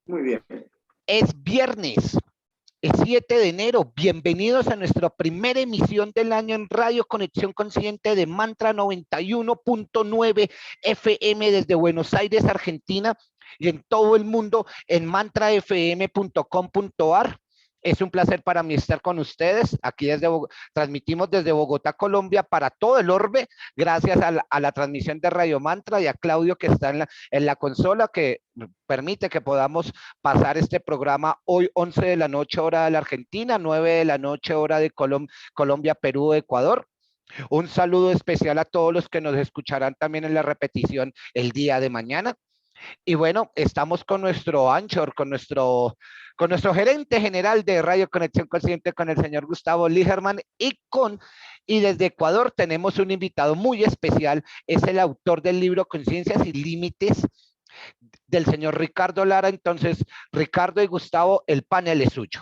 Muy bien. Es viernes, es 7 de enero. Bienvenidos a nuestra primera emisión del año en Radio Conexión Consciente de Mantra 91.9 FM desde Buenos Aires, Argentina, y en todo el mundo en mantrafm.com.ar. Es un placer para mí estar con ustedes. Aquí transmitimos desde Bogotá, Colombia, para todo el orbe, gracias a la transmisión de Radio Mantra y a Claudio que está en la consola, que permite que podamos pasar este programa hoy 11 de la noche hora de la Argentina, 9 de la noche hora de Colombia, Perú, Ecuador. Un saludo especial a todos los que nos escucharán también en la repetición el día de mañana. Y bueno, estamos con nuestro Anchor, con nuestro gerente general de Radio Conexión Consciente, con el señor Gustavo Ligerman, y desde Ecuador tenemos un invitado muy especial, es el autor del libro Conciencia sin Límites, del señor Ricardo Lara. Entonces, Ricardo y Gustavo, el panel es suyo.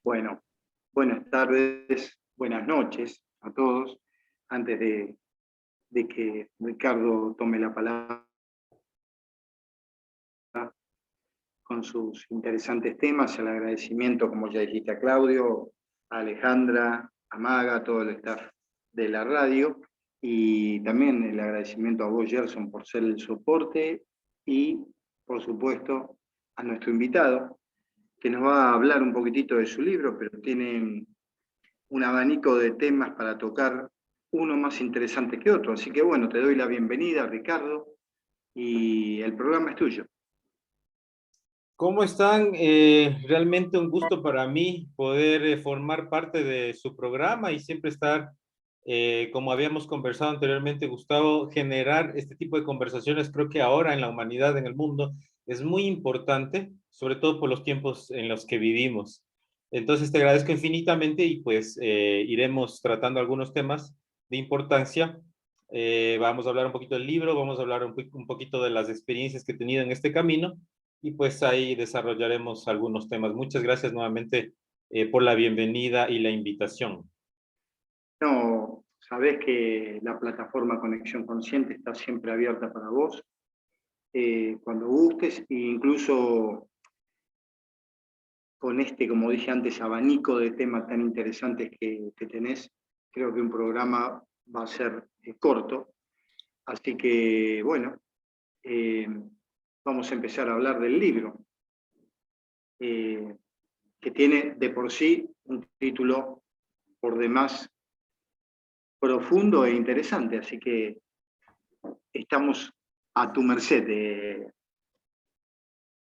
Bueno, buenas tardes, buenas noches a todos. Antes de que Ricardo tome la palabra con sus interesantes temas, el agradecimiento, como ya dijiste, a Claudio, a Alejandra, a Maga, a todo el staff de la radio, y también el agradecimiento a vos, Gerson, por ser el soporte, y por supuesto a nuestro invitado, que nos va a hablar un poquitito de su libro, pero tiene un abanico de temas para tocar, uno más interesante que otro. Así que bueno, te doy la bienvenida, Ricardo, y el programa es tuyo. ¿Cómo están? Realmente un gusto para mí poder formar parte de su programa y siempre estar, como habíamos conversado anteriormente, Gustavo, generar este tipo de conversaciones. Creo que ahora en la humanidad, en el mundo, es muy importante, sobre todo por los tiempos en los que vivimos. Entonces te agradezco infinitamente y pues iremos tratando algunos temas de importancia. Vamos a hablar un poquito del libro, vamos a hablar un poquito de las experiencias que he tenido en este camino y pues ahí desarrollaremos algunos temas. Muchas gracias nuevamente por la bienvenida y la invitación. No, sabés que la plataforma Conexión Consciente está siempre abierta para vos, cuando gustes, e incluso con este, como dije antes, abanico de temas tan interesantes que tenés, creo que un programa va a ser corto. Así que, bueno, vamos a empezar a hablar del libro, que tiene de por sí un título por demás profundo e interesante, así que estamos a tu merced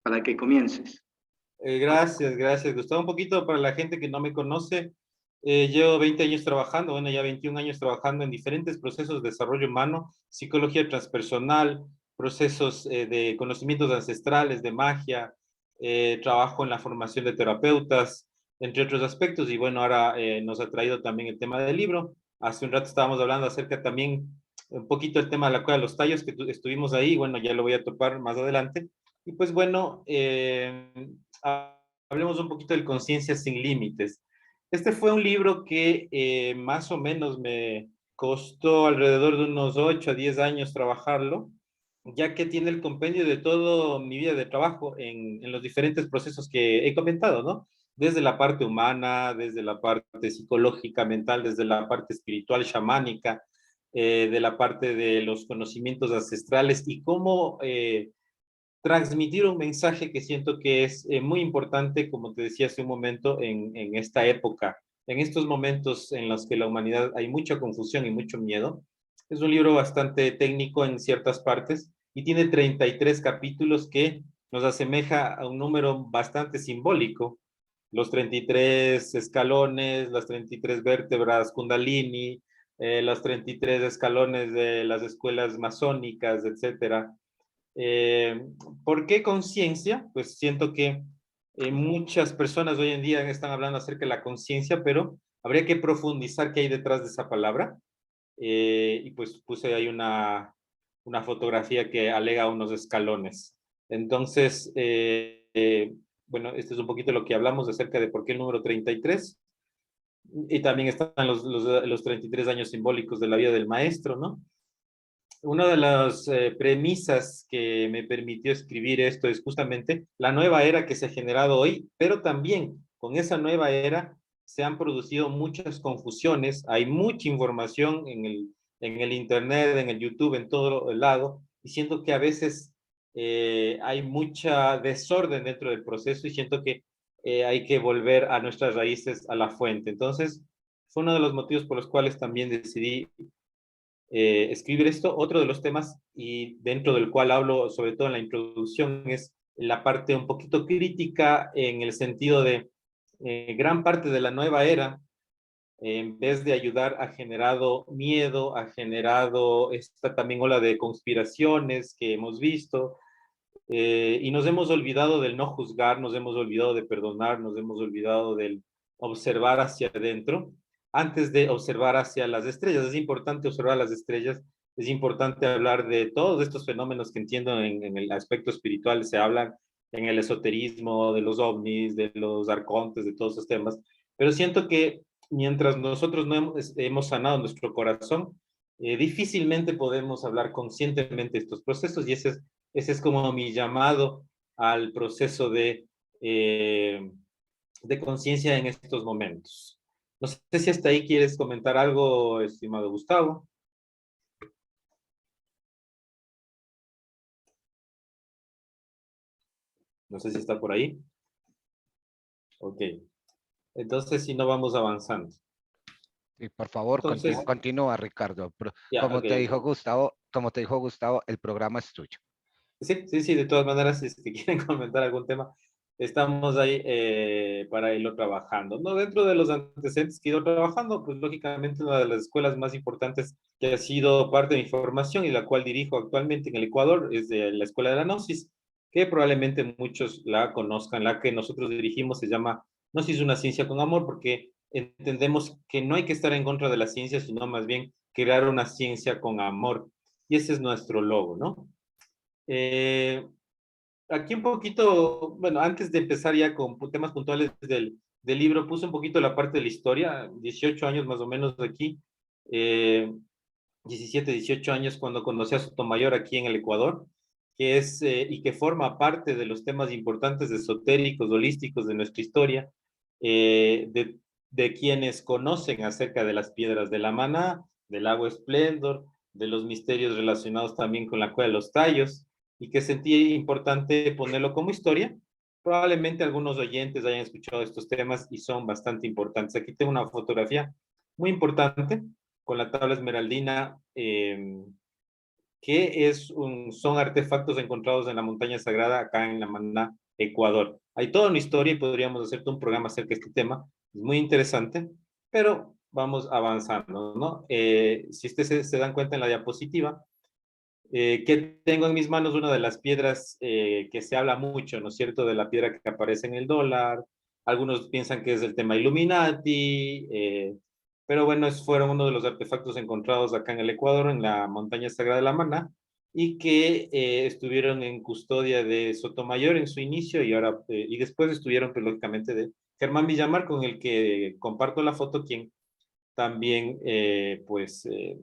para que comiences. Gracias, Gustavo. Un poquito para la gente que no me conoce, llevo 20 años trabajando, bueno, ya 21 años trabajando en diferentes procesos de desarrollo humano, psicología transpersonal, procesos de conocimientos ancestrales, de magia, trabajo en la formación de terapeutas, entre otros aspectos, y bueno, ahora nos ha traído también el tema del libro. Hace un rato estábamos hablando acerca también un poquito del tema de la cueva de los tallos, que estuvimos ahí, bueno, ya lo voy a topar más adelante. Y pues bueno, hablemos un poquito de Conciencia sin Límites. Este fue un libro que más o menos me costó alrededor de unos 8 a 10 años trabajarlo, ya que tiene el compendio de toda mi vida de trabajo en los diferentes procesos que he comentado, ¿no? Desde la parte humana, desde la parte psicológica, mental, desde la parte espiritual, chamánica, de la parte de los conocimientos ancestrales y cómo transmitir un mensaje que siento que es muy importante, como te decía hace un momento, en esta época, en estos momentos en los que la humanidad hay mucha confusión y mucho miedo. Es un libro bastante técnico en ciertas partes y tiene 33 capítulos que nos asemeja a un número bastante simbólico. Los 33 escalones, las 33 vértebras Kundalini, los 33 escalones de las escuelas masónicas, etcétera. Eh, ¿Por qué conciencia? Pues siento que muchas personas hoy en día están hablando acerca de la conciencia, pero habría que profundizar qué hay detrás de esa palabra. Y pues puse ahí una fotografía que alega unos escalones. Entonces, bueno, este es un poquito lo que hablamos acerca de por qué el número 33. Y también están los 33 años simbólicos de la vida del maestro, ¿no? una de las premisas que me permitió escribir esto es justamente la nueva era que se ha generado hoy, pero también con esa nueva era se han producido muchas confusiones, hay mucha información en el Internet, en el YouTube, en todo el lado, y siento que a veces hay mucha desorden dentro del proceso y siento que hay que volver a nuestras raíces, a la fuente. Entonces, fue uno de los motivos por los cuales también decidí escribir esto. Otro de los temas, y dentro del cual hablo sobre todo en la introducción, es la parte un poquito crítica en el sentido de gran parte de la nueva era, en vez de ayudar, ha generado miedo, ha generado esta también ola de conspiraciones que hemos visto, y nos hemos olvidado del no juzgar, nos hemos olvidado de perdonar, nos hemos olvidado del observar hacia adentro antes de observar hacia las estrellas. Es importante observar las estrellas, es importante hablar de todos estos fenómenos que entiendo en el aspecto espiritual, se hablan en el esoterismo, de los ovnis, de los arcontes, de todos esos temas, pero siento que mientras nosotros no hemos sanado nuestro corazón, difícilmente podemos hablar conscientemente de estos procesos, y ese es como mi llamado al proceso de conciencia en estos momentos. No sé si hasta ahí quieres comentar algo, estimado Gustavo. No sé si está por ahí. Ok. Entonces, si no, vamos avanzando. Y por favor, Entonces, continúa, Ricardo. ya, ok. Como te dijo Gustavo, el programa es tuyo. Sí, sí, sí, de todas maneras, si es que quieren comentar algún tema, estamos ahí para irlo trabajando. No, dentro de los antecedentes que he ido trabajando, pues lógicamente una de las escuelas más importantes que ha sido parte de mi formación y la cual dirijo actualmente en el Ecuador es de la Escuela de la Gnosis, que probablemente muchos la conozcan. La que nosotros dirigimos se llama Gnosis, una ciencia con amor, porque entendemos que no hay que estar en contra de la ciencia, sino más bien crear una ciencia con amor. Y ese es nuestro logo, ¿no? Eh, Aquí un poquito, bueno, antes de empezar ya con temas puntuales del libro, puse un poquito la parte de la historia, 18 años más o menos de aquí, eh, 17, 18 años cuando conocí a Sotomayor aquí en el Ecuador, que es y que forma parte de los temas importantes esotéricos, holísticos de nuestra historia, de quienes conocen acerca de las piedras de la maná, del agua esplendor, de los misterios relacionados también con la cueva de los tallos, y que sentí importante ponerlo como historia. Probablemente algunos oyentes hayan escuchado estos temas y son bastante importantes. Aquí tengo una fotografía muy importante con la tabla esmeraldina, son artefactos encontrados en la montaña sagrada acá en La Maná, Ecuador. Hay toda una historia y podríamos hacerte un programa acerca de este tema, es muy interesante, pero vamos avanzando, ¿no? Si ustedes se dan cuenta en la diapositiva, que tengo en mis manos una de las piedras que se habla mucho, ¿no es cierto?, de la piedra que aparece en el dólar. Algunos piensan que es el tema Illuminati, pero bueno, fueron uno de los artefactos encontrados acá en el Ecuador, en la montaña sagrada de La Maná, y que estuvieron en custodia de Sotomayor en su inicio y ahora y después estuvieron, pues, lógicamente, de Germán Villamar, con el que comparto la foto, quien también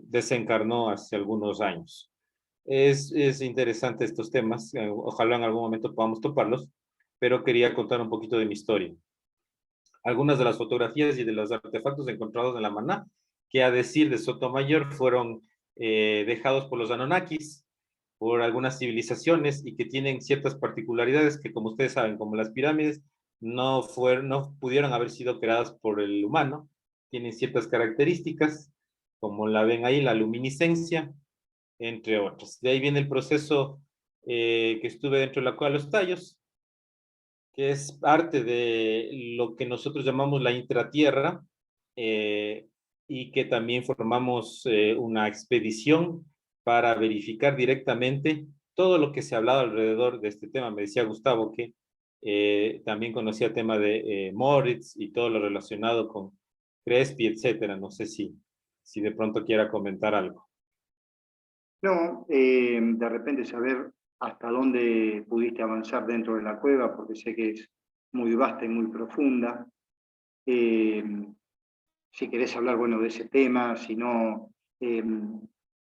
desencarnó hace algunos años. Es interesante estos temas, ojalá en algún momento podamos toparlos, pero quería contar un poquito de mi historia. Algunas de las fotografías y de los artefactos encontrados en La Maná, que a decir de Sotomayor fueron dejados por los Anunnakis, por algunas civilizaciones y que tienen ciertas particularidades que, como ustedes saben, como las pirámides, no pudieron haber sido creadas por el humano, tienen ciertas características, como la ven ahí, la luminiscencia, entre otras. De ahí viene el proceso que estuve dentro de la cueva de los tallos, que es parte de lo que nosotros llamamos la intratierra, eh, y que también formamos una expedición para verificar directamente todo lo que se ha hablado alrededor de este tema. Me decía Gustavo que también conocía el tema de Moritz y todo lo relacionado con Crespi, etcétera. No sé si de pronto quiera comentar algo. No, de repente saber hasta dónde pudiste avanzar dentro de la cueva, porque sé que es muy vasta y muy profunda. Si querés hablar, bueno, de ese tema, si no,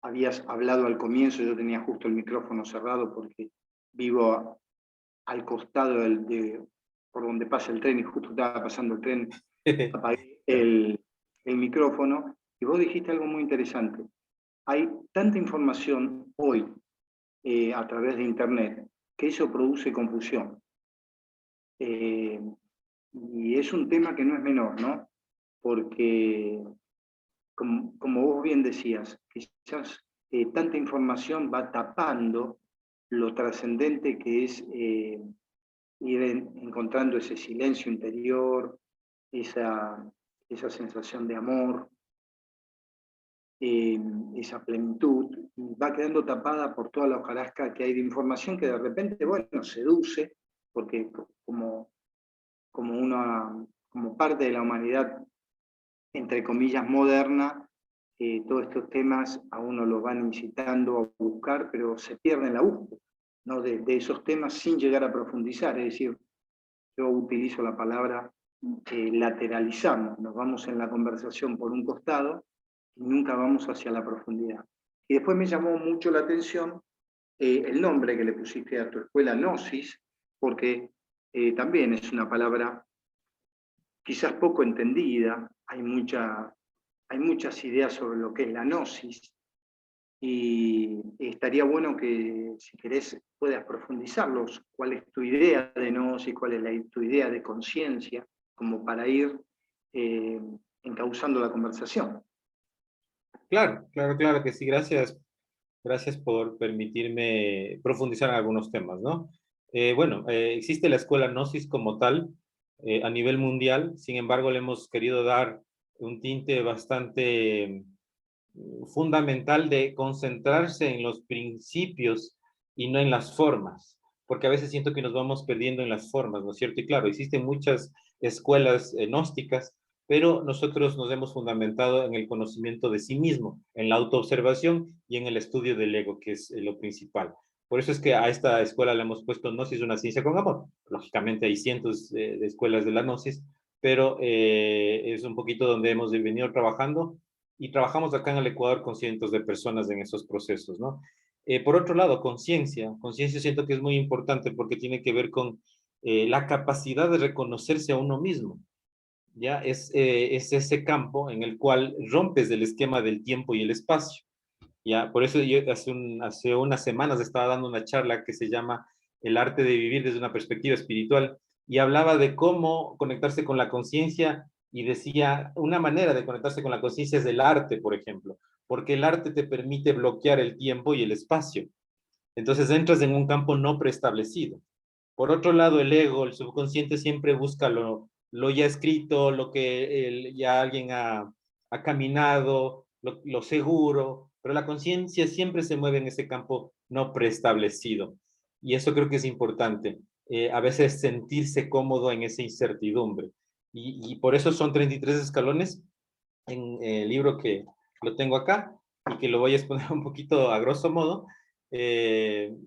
habías hablado al comienzo, yo tenía justo el micrófono cerrado porque vivo al costado por donde pasa el tren y justo estaba pasando el tren, apagué el micrófono y vos dijiste algo muy interesante. Hay tanta información hoy a través de Internet que eso produce confusión. Y es un tema que no es menor, ¿no? Porque, como vos bien decías, quizás tanta información va tapando lo trascendente que es ir encontrando ese silencio interior, esa sensación de amor, esa plenitud, y va quedando tapada por toda la hojarasca que hay de información que de repente, bueno, seduce, porque como parte de la humanidad, entre comillas, moderna, todos estos temas a uno los van incitando a buscar, pero se pierde en la búsqueda, ¿no? de esos temas sin llegar a profundizar. Es decir, yo utilizo la palabra lateralizamos, nos vamos en la conversación por un costado y nunca vamos hacia la profundidad. Y después me llamó mucho la atención el nombre que le pusiste a tu escuela, Gnosis, porque también es una palabra quizás poco entendida, hay muchas ideas sobre lo que es la gnosis, y estaría bueno que, si querés, puedas profundizarlos. ¿Cuál es tu idea de gnosis? ¿Cuál es tu idea de conciencia? Como para ir encauzando la conversación. Claro, claro, claro que sí. Gracias, gracias por permitirme profundizar en algunos temas, ¿no? Bueno, existe la escuela Gnosis como tal a nivel mundial. Sin embargo, le hemos querido dar un tinte bastante fundamental de concentrarse en los principios y no en las formas, porque a veces siento que nos vamos perdiendo en las formas, ¿no es cierto? Y claro, existen muchas escuelas gnósticas, pero nosotros nos hemos fundamentado en el conocimiento de sí mismo, en la autoobservación y en el estudio del ego, que es lo principal. Por eso es que a esta escuela le hemos puesto Gnosis, una ciencia con amor. Lógicamente hay cientos de escuelas de la Gnosis, pero es un poquito donde hemos venido trabajando, y trabajamos acá en el Ecuador con cientos de personas en esos procesos, ¿no? Por otro lado, conciencia. Conciencia siento que es muy importante porque tiene que ver con la capacidad de reconocerse a uno mismo. ¿Ya? Es ese campo en el cual rompes el esquema del tiempo y el espacio. ¿Ya? Por eso yo hace unas semanas estaba dando una charla que se llama El arte de vivir desde una perspectiva espiritual, y hablaba de cómo conectarse con la conciencia, y decía, una manera de conectarse con la conciencia es el arte, por ejemplo, porque el arte te permite bloquear el tiempo y el espacio. Entonces entras en un campo no preestablecido. Por otro lado, el ego, el subconsciente, siempre busca lo ya escrito, lo que ya alguien ha caminado, lo seguro, pero la conciencia siempre se mueve en ese campo no preestablecido. Y eso creo que es importante. A veces sentirse cómodo en esa incertidumbre. Y por eso son 33 escalones en el libro que lo tengo acá, y que lo voy a exponer un poquito a grosso modo.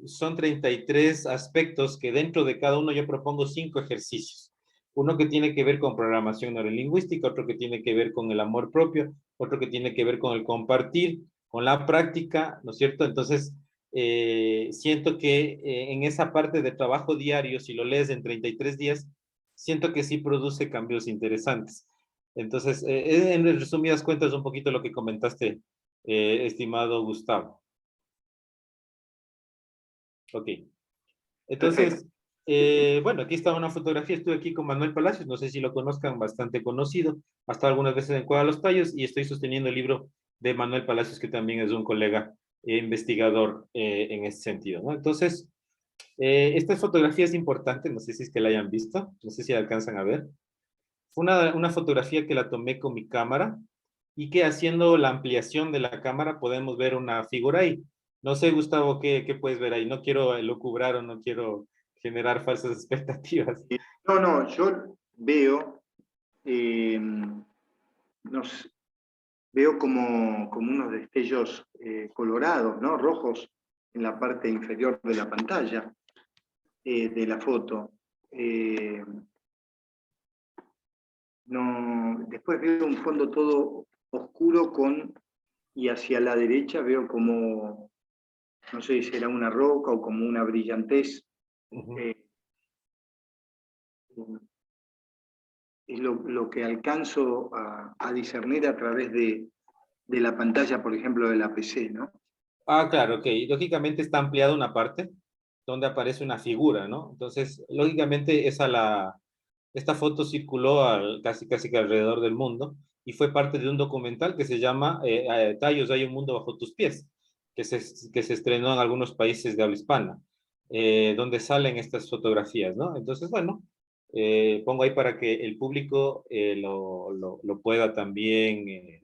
Son 33 aspectos que dentro de cada uno yo propongo 5 ejercicios. Uno que tiene que ver con programación neurolingüística, otro que tiene que ver con el amor propio, otro que tiene que ver con el compartir, con la práctica, ¿no es cierto? Entonces, siento que en esa parte de trabajo diario, si lo lees en 33 días, siento que sí produce cambios interesantes. Entonces, en resumidas cuentas, un poquito lo que comentaste, estimado Gustavo. Ok. Entonces, bueno, aquí está una fotografía. Estuve aquí con Manuel Palacios, no sé si lo conozcan, bastante conocido. Ha estado algunas veces en Cueva de los Tallos, y estoy sosteniendo el libro de Manuel Palacios, que también es un colega investigador en ese sentido, ¿no? Entonces, esta fotografía es importante, no sé si es que la hayan visto, no sé si la alcanzan a ver. Fue una fotografía que la tomé con mi cámara, y que haciendo la ampliación de la cámara podemos ver una figura ahí. No sé, Gustavo, ¿qué puedes ver ahí? No quiero lucubrar o no quiero generar falsas expectativas. No, yo veo, veo como unos destellos colorados, ¿no? Rojos en la parte inferior de la pantalla de la foto. No, después veo un fondo todo oscuro con y hacia la derecha veo como, no sé si será una roca o como una brillantez. Es lo que alcanzo a discernir a través de la pantalla, por ejemplo, de la PC, ¿no? Ah, claro, ok. Lógicamente está ampliada una parte donde aparece una figura, ¿no? Entonces, lógicamente esta foto circuló casi que alrededor del mundo y fue parte de un documental que se llama Tallos, hay un mundo bajo tus pies, que se estrenó en algunos países de habla hispana, donde salen estas fotografías, ¿no? Entonces, bueno, pongo ahí para que el público lo pueda también,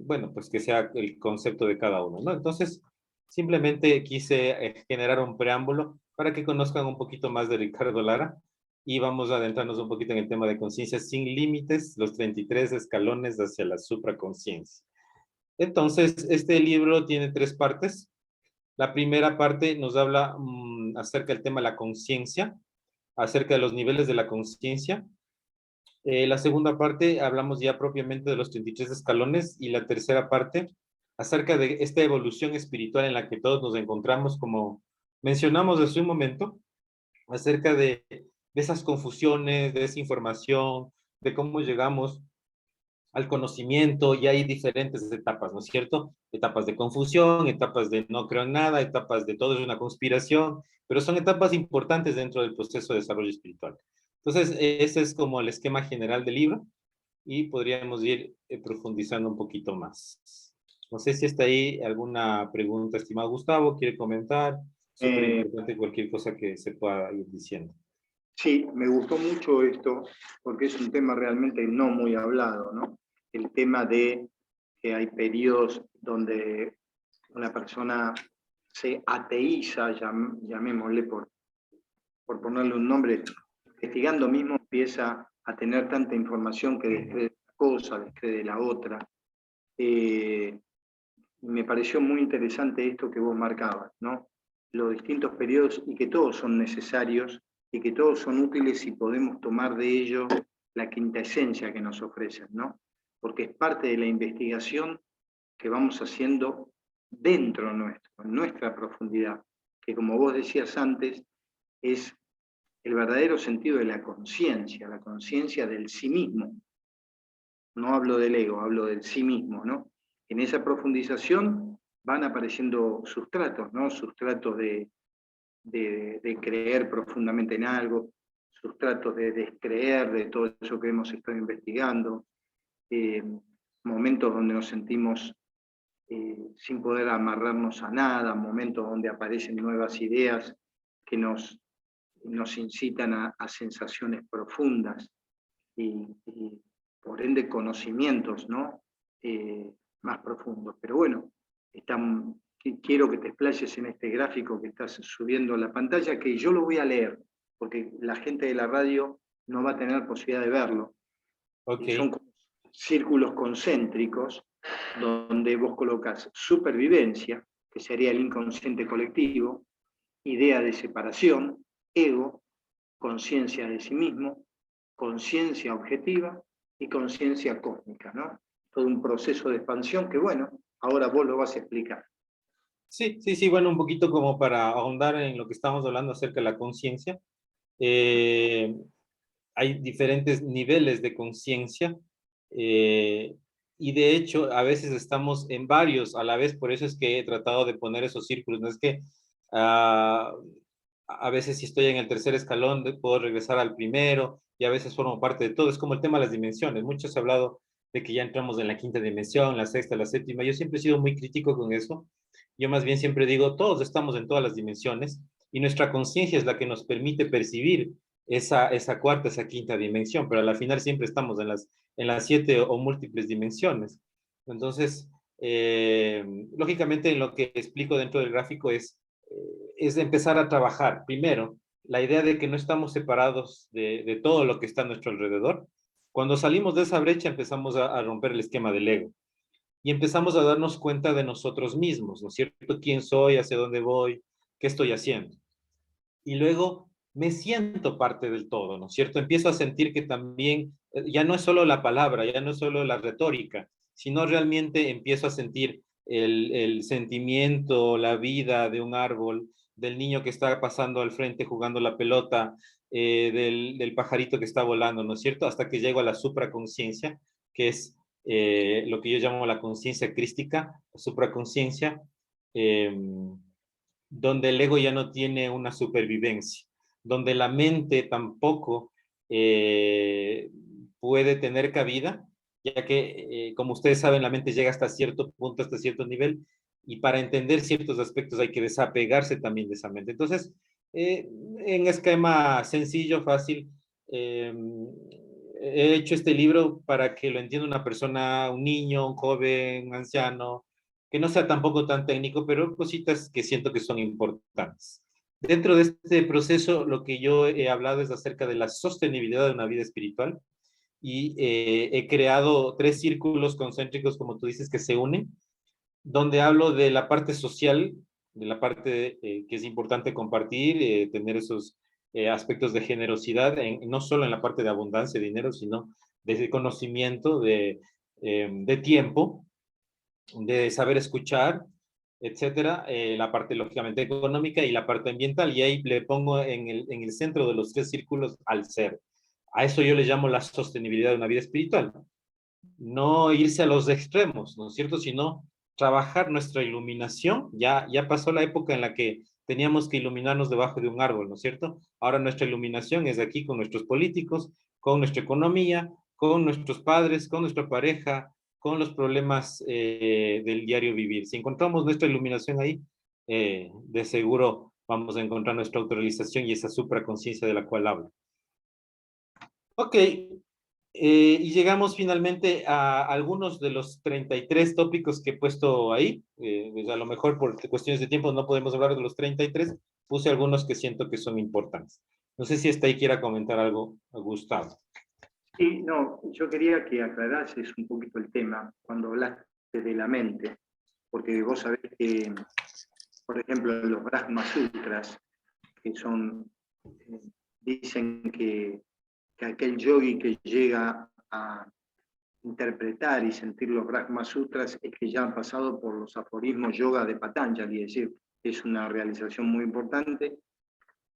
bueno, pues que sea el concepto de cada uno, ¿no? Entonces, simplemente quise generar un preámbulo para que conozcan un poquito más de Ricardo Lara y vamos a adentrarnos un poquito en el tema de conciencia sin límites, los 33 escalones hacia la supraconciencia. Entonces, este libro tiene 3 partes. La primera parte nos habla acerca del tema de la conciencia, acerca de los niveles de la conciencia. La segunda parte hablamos ya propiamente de los 33 escalones y la tercera parte acerca de esta evolución espiritual en la que todos nos encontramos, como mencionamos hace un momento, acerca de esas confusiones, de esa información, de cómo llegamos al conocimiento, y hay diferentes etapas, ¿no es cierto? Etapas de confusión, etapas de no creo en nada, etapas de todo es una conspiración, pero son etapas importantes dentro del proceso de desarrollo espiritual. Entonces, ese es como el esquema general del libro y podríamos ir profundizando un poquito más. No sé si está ahí alguna pregunta, estimado Gustavo, quiere comentar. Súper importante cualquier cosa que se pueda ir diciendo. Sí, me gustó mucho esto porque es un tema realmente no muy hablado, ¿no? El tema de que hay periodos donde una persona se ateiza, llamémosle por ponerle un nombre, investigando mismo empieza a tener tanta información que descree de una cosa, descree de la otra. Me pareció muy interesante esto que vos marcabas, ¿no? Los distintos periodos y que todos son necesarios y que todos son útiles y podemos tomar de ellos la quinta esencia que nos ofrecen, ¿no? Porque es parte de la investigación que vamos haciendo dentro nuestro, en nuestra profundidad, que como vos decías antes, es el verdadero sentido de la conciencia del sí mismo. No hablo del ego, hablo del sí mismo, ¿no? En esa profundización van apareciendo sustratos, ¿no? Sustratos de creer profundamente en algo, sustratos de descreer de todo eso que hemos estado investigando, momentos donde nos sentimos sin poder amarrarnos a nada, momentos donde aparecen nuevas ideas que nos incitan a sensaciones profundas y por ende conocimientos, ¿no? Más profundos. Pero bueno, quiero que te explayes en este gráfico que estás subiendo a la pantalla, que yo lo voy a leer, porque la gente de la radio no va a tener posibilidad de verlo. Okay. Son círculos concéntricos donde vos colocas supervivencia, que sería el inconsciente colectivo, idea de separación, ego, conciencia de sí mismo, conciencia objetiva y conciencia cósmica, ¿no? Todo un proceso de expansión que, bueno, ahora vos lo vas a explicar. Sí, sí, sí, bueno, un poquito como para ahondar en lo que estamos hablando acerca de la conciencia. Hay diferentes niveles de conciencia y de hecho a veces estamos en varios a la vez, por eso es que he tratado de poner esos círculos, no es que a veces si estoy en el tercer escalón puedo regresar al primero y a veces formo parte de todo, es como el tema de las dimensiones, muchos han hablado de que ya entramos en la quinta dimensión, la sexta, la séptima, yo siempre he sido muy crítico con eso, yo más bien siempre digo, todos estamos en todas las dimensiones y nuestra conciencia es la que nos permite percibir esa cuarta, esa quinta dimensión, pero a la final siempre estamos en las 7 o múltiples dimensiones. Entonces, lógicamente en lo que explico dentro del gráfico es empezar a trabajar, primero, la idea de que no estamos separados de todo lo que está a nuestro alrededor. Cuando salimos de esa brecha empezamos a romper el esquema del ego y empezamos a darnos cuenta de nosotros mismos, ¿no es cierto? ¿Quién soy? ¿Hacia dónde voy? ¿Qué estoy haciendo? Y luego me siento parte del todo, ¿no es cierto? Empiezo a sentir que también ya no es solo la palabra, ya no es solo la retórica, sino realmente empiezo a sentir el sentimiento, la vida de un árbol, del niño que está pasando al frente jugando la pelota, del pajarito que está volando, ¿no es cierto? Hasta que llego a la supraconciencia, que es lo que yo llamo la conciencia crística, la supraconciencia, eh, donde el ego ya no tiene una supervivencia, donde la mente tampoco puede tener cabida, ya que, como ustedes saben, la mente llega hasta cierto punto, hasta cierto nivel, y para entender ciertos aspectos hay que desapegarse también de esa mente. Entonces, en esquema sencillo, fácil, he hecho este libro para que lo entienda una persona, un niño, un joven, un anciano, que no sea tampoco tan técnico, pero cositas que siento que son importantes. Dentro de este proceso, lo que yo he hablado es acerca de la sostenibilidad de una vida espiritual, y he creado 3 círculos concéntricos, como tú dices, que se unen, donde hablo de la parte social, de la parte que es importante compartir, tener esos aspectos de generosidad, no solo en la parte de abundancia de dinero, sino de conocimiento, de tiempo, de saber escuchar, etcétera, la parte lógicamente económica y la parte ambiental, y ahí le pongo en el centro de los 3 círculos al ser. A eso yo le llamo la sostenibilidad de una vida espiritual. No irse a los extremos, ¿no es cierto? Sino trabajar nuestra iluminación. Ya pasó la época en la que teníamos que iluminarnos debajo de un árbol, ¿no es cierto? Ahora nuestra iluminación es aquí con nuestros políticos, con nuestra economía, con nuestros padres, con nuestra pareja, con los problemas del diario vivir. Si encontramos nuestra iluminación ahí, de seguro vamos a encontrar nuestra autorrealización y esa supraconciencia de la cual hablo. Ok, y llegamos finalmente a algunos de los 33 tópicos que he puesto ahí. Pues a lo mejor por cuestiones de tiempo no podemos hablar de los 33, puse algunos que siento que son importantes. No sé si hasta ahí quiera comentar algo, Gustavo. Sí, no, yo quería que aclarases un poquito el tema cuando hablaste de la mente, porque vos sabés que, por ejemplo, los Brahma Sutras, que son, dicen que aquel yogi que llega a interpretar y sentir los Brahma Sutras es que ya han pasado por los aforismos yoga de Patanjali, es decir, es una realización muy importante.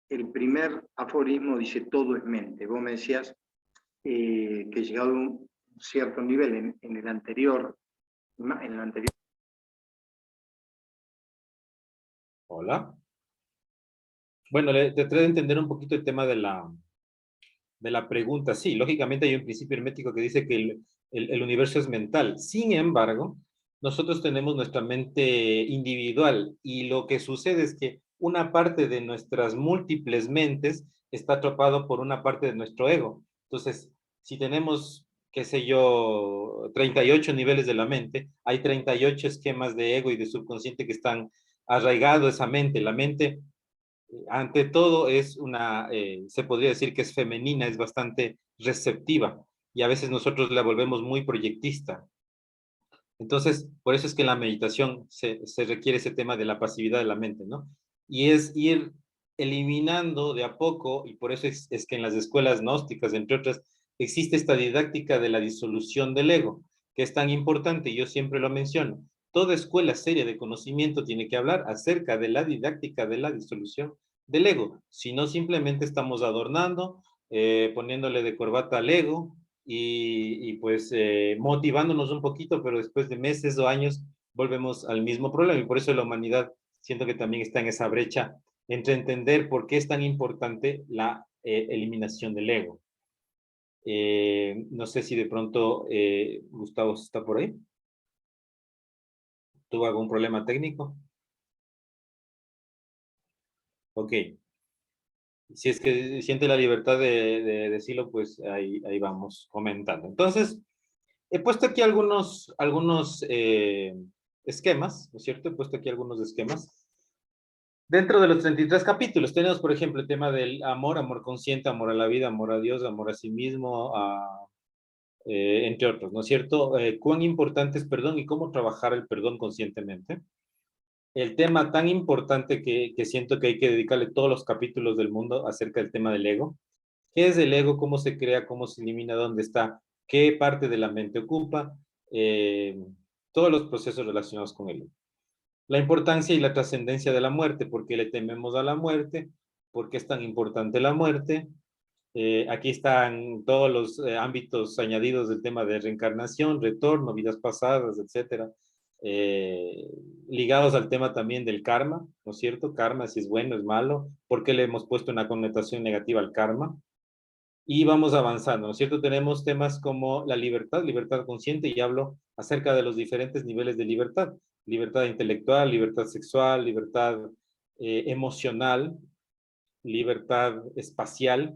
El primer aforismo dice todo es mente. Vos me decías que llegado a un cierto nivel en el anterior. Hola. Bueno, traté de entender un poquito el tema de la pregunta. Sí, lógicamente hay un principio hermético que dice que el universo es mental. Sin embargo, nosotros tenemos nuestra mente individual, y lo que sucede es que una parte de nuestras múltiples mentes está atrapado por una parte de nuestro ego. Entonces, si tenemos, qué sé yo, 38 niveles de la mente, hay 38 esquemas de ego y de subconsciente que están arraigados a esa mente. La mente, ante todo, es se podría decir que es femenina, es bastante receptiva, y a veces nosotros la volvemos muy proyectista. Entonces, por eso es que en la meditación se requiere ese tema de la pasividad de la mente, ¿no? Y es ir eliminando de a poco, y por eso es que en las escuelas gnósticas, entre otras, existe esta didáctica de la disolución del ego, que es tan importante, y yo siempre lo menciono. Toda escuela seria de conocimiento tiene que hablar acerca de la didáctica de la disolución del ego, si no simplemente estamos adornando, poniéndole de corbata al ego, y pues motivándonos un poquito, pero después de meses o años volvemos al mismo problema, y por eso la humanidad siento que también está en esa brecha entre entender por qué es tan importante la eliminación del ego. No sé si de pronto Gustavo está por ahí. ¿Tuvo algún problema técnico? Ok. Si es que siente la libertad de decirlo, pues ahí vamos comentando. Entonces, he puesto aquí algunos esquemas, ¿no es cierto? He puesto aquí algunos esquemas. Dentro de los 33 capítulos tenemos, por ejemplo, el tema del amor, amor consciente, amor a la vida, amor a Dios, amor a sí mismo, entre otros, ¿no es cierto? Cuán importante es perdón y cómo trabajar el perdón conscientemente. El tema tan importante que siento que hay que dedicarle todos los capítulos del mundo acerca del tema del ego. ¿Qué es el ego? ¿Cómo se crea? ¿Cómo se elimina? ¿Dónde está? ¿Qué parte de la mente ocupa? todos los procesos relacionados con el ego. La importancia y la trascendencia de la muerte, ¿por qué le tememos a la muerte? ¿Por qué es tan importante la muerte? Aquí están todos los ámbitos añadidos del tema de reencarnación, retorno, vidas pasadas, etcétera, ligados al tema también del karma, ¿no es cierto? Karma, si es bueno, es malo, ¿por qué le hemos puesto una connotación negativa al karma? Y vamos avanzando, ¿no es cierto? Tenemos temas como la libertad, libertad consciente, y hablo acerca de los diferentes niveles de libertad: libertad intelectual, libertad sexual, libertad emocional, libertad espacial.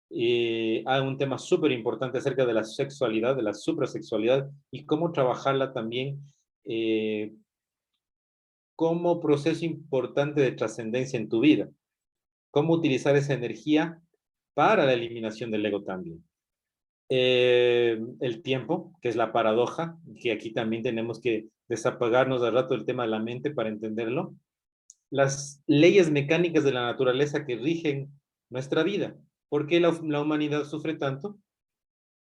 Hay un tema súper importante acerca de la sexualidad, de la suprasexualidad, y cómo trabajarla también como proceso importante de trascendencia en tu vida. Cómo utilizar esa energía para la eliminación del ego también. El tiempo, que es la paradoja, que aquí también tenemos que desapagarnos al rato del tema de la mente para entenderlo. Las leyes mecánicas de la naturaleza que rigen nuestra vida. ¿Por qué la humanidad sufre tanto?